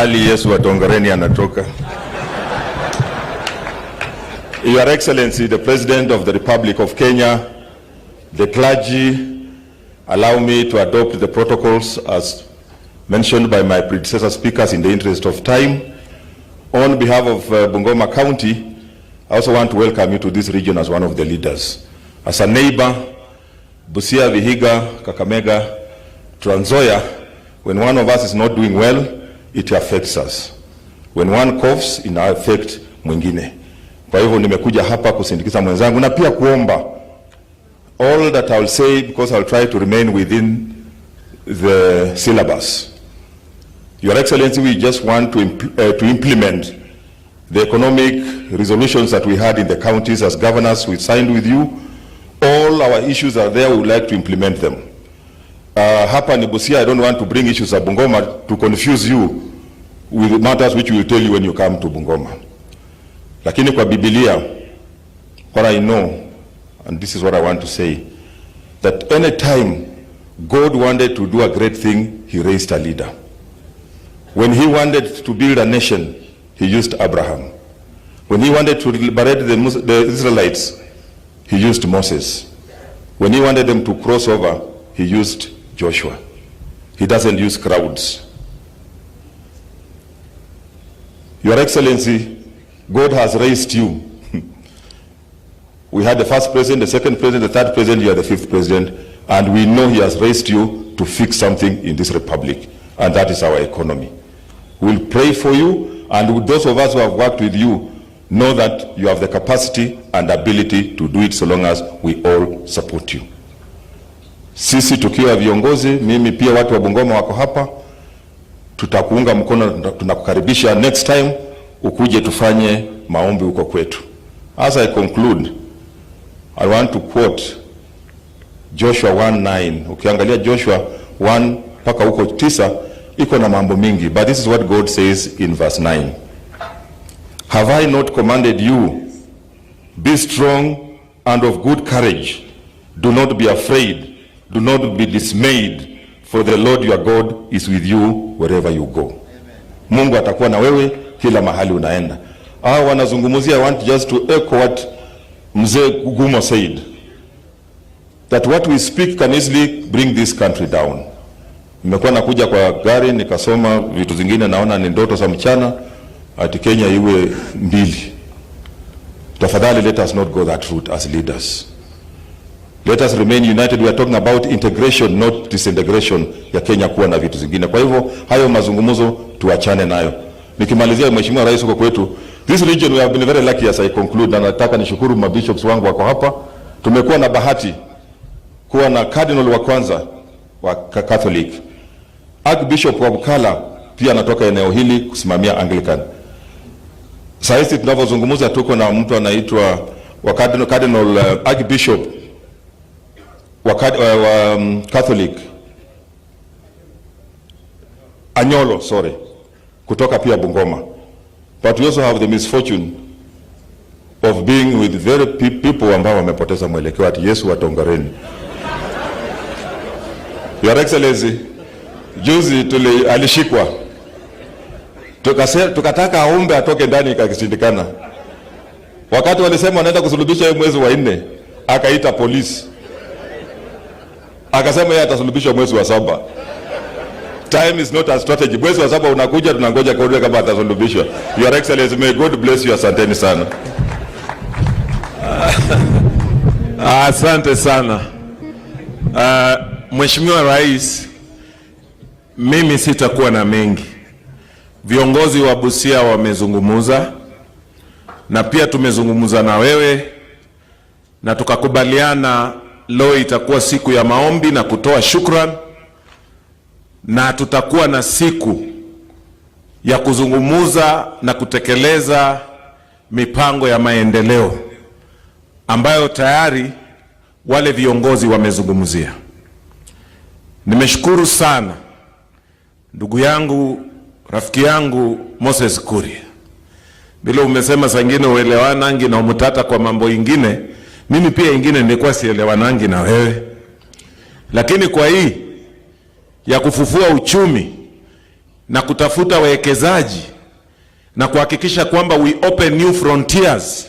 mahali Yesu wa Tongareni anatoka. Your Excellency, the President of the Republic of Kenya, the clergy, allow me to adopt the protocols as mentioned by my predecessor speakers in the interest of time. On behalf of Bungoma County, I also want to welcome you to this region as one of the leaders. As a neighbor, Busia, Vihiga, Kakamega, Trans Nzoia, when one of us is not doing well, it affects us. When one coughs, it affects mwingine. Kwa hivyo nimekuja hapa kusindikiza mwenzangu na pia kuomba. All that I'll say, because I'll try to remain within the syllabus. Your Excellency, we just want to implement the economic resolutions that we had in the counties as governors. We signed with you. All our issues are there. We would like to implement them. Hapa ni Busia, I don't want to bring issues of Bungoma to confuse you with matters which we will tell you when you come to Bungoma. Lakini kwa Biblia, what I know, and this is what I want to say, that any time God wanted to do a great thing, he raised a leader. When he wanted to build a nation, he used Abraham. When he wanted to liberate the Israelites, he used Moses. When he wanted them to cross over, he used Joshua. He doesn't use crowds. Your Excellency, God has raised you. We had the first president, the second president, the third president, you are the fifth president, and we know he has raised you to fix something in this republic, and that is our economy. We'll pray for you, and with those of us who have worked with you, know that you have the capacity and ability to do it so long as we all support you. Sisi tukiwa viongozi, mimi pia watu wa Bungoma wako hapa, tutakuunga mkono, tunakukaribisha next time ukuje tufanye maombi huko kwetu. As I conclude, I want to quote Joshua 1:9. Ukiangalia Joshua 1 mpaka huko 9 iko na mambo mingi, but this is what God says in verse 9. Have I not commanded you? Be strong and of good courage. Do not be afraid. Do not be dismayed, for the Lord your God is with you wherever you go. Mungu atakuwa na wewe kila mahali unaenda. Wanazungumzia, I want just to echo what Mzee Gumo said, that what we speak can easily bring this country down. Nimekuwa nakuja kwa gari nikasoma vitu zingine, naona ni ndoto za mchana ati Kenya iwe mbili. Tafadhali, let us not go that route as leaders. Let us remain united. We are talking about integration, not disintegration ya Kenya kuwa na vitu zingine. Kwa hivyo hayo mazungumzo tuachane nayo. Nikimalizia, Mheshimiwa Rais, huko kwetu, this region we have been very lucky as I conclude, na nataka nishukuru mabishops wangu wako hapa. Tumekuwa na bahati kuwa na cardinal wa kwanza wa Catholic. Archbishop wa Bukala pia anatoka eneo hili kusimamia Anglican. Sasa tunavyozungumza tuko na mtu anaitwa wa Cardinal Archbishop wa Catholic Anyolo, kutoka pia Bungoma. But we also have the misfortune of being with very people ambao wamepoteza mwelekeo, ati Yesu wa Tongareni. Your Excellency, juzi alishikwa. Tukataka aombe atoke ndani, ikashindikana. Wakati walisema wanaenda kusulubisha yeye mwezi wa 4, akaita polisi. Akasema yeye atasulubishwa mwezi wa 7. Time is not a strategy. Mwezi wa 7 unakuja, tunangoja kauli kama atasulubishwa. Your Excellency, may God bless you. Asanteni sana. Asante sana. Mheshimiwa Rais, mimi sitakuwa na mengi. Viongozi wa Busia wamezungumuza na pia tumezungumuza na wewe na tukakubaliana leo itakuwa siku ya maombi na kutoa shukrani, na tutakuwa na siku ya kuzungumuza na kutekeleza mipango ya maendeleo ambayo tayari wale viongozi wamezungumzia. Nimeshukuru sana ndugu yangu, rafiki yangu Moses Kuria. Bila umesema sangine uelewanangi na umutata kwa mambo ingine, mimi pia ingine nilikuwa sielewanangi na wewe. Lakini kwa hii ya kufufua uchumi na kutafuta wawekezaji na kuhakikisha kwamba we open new frontiers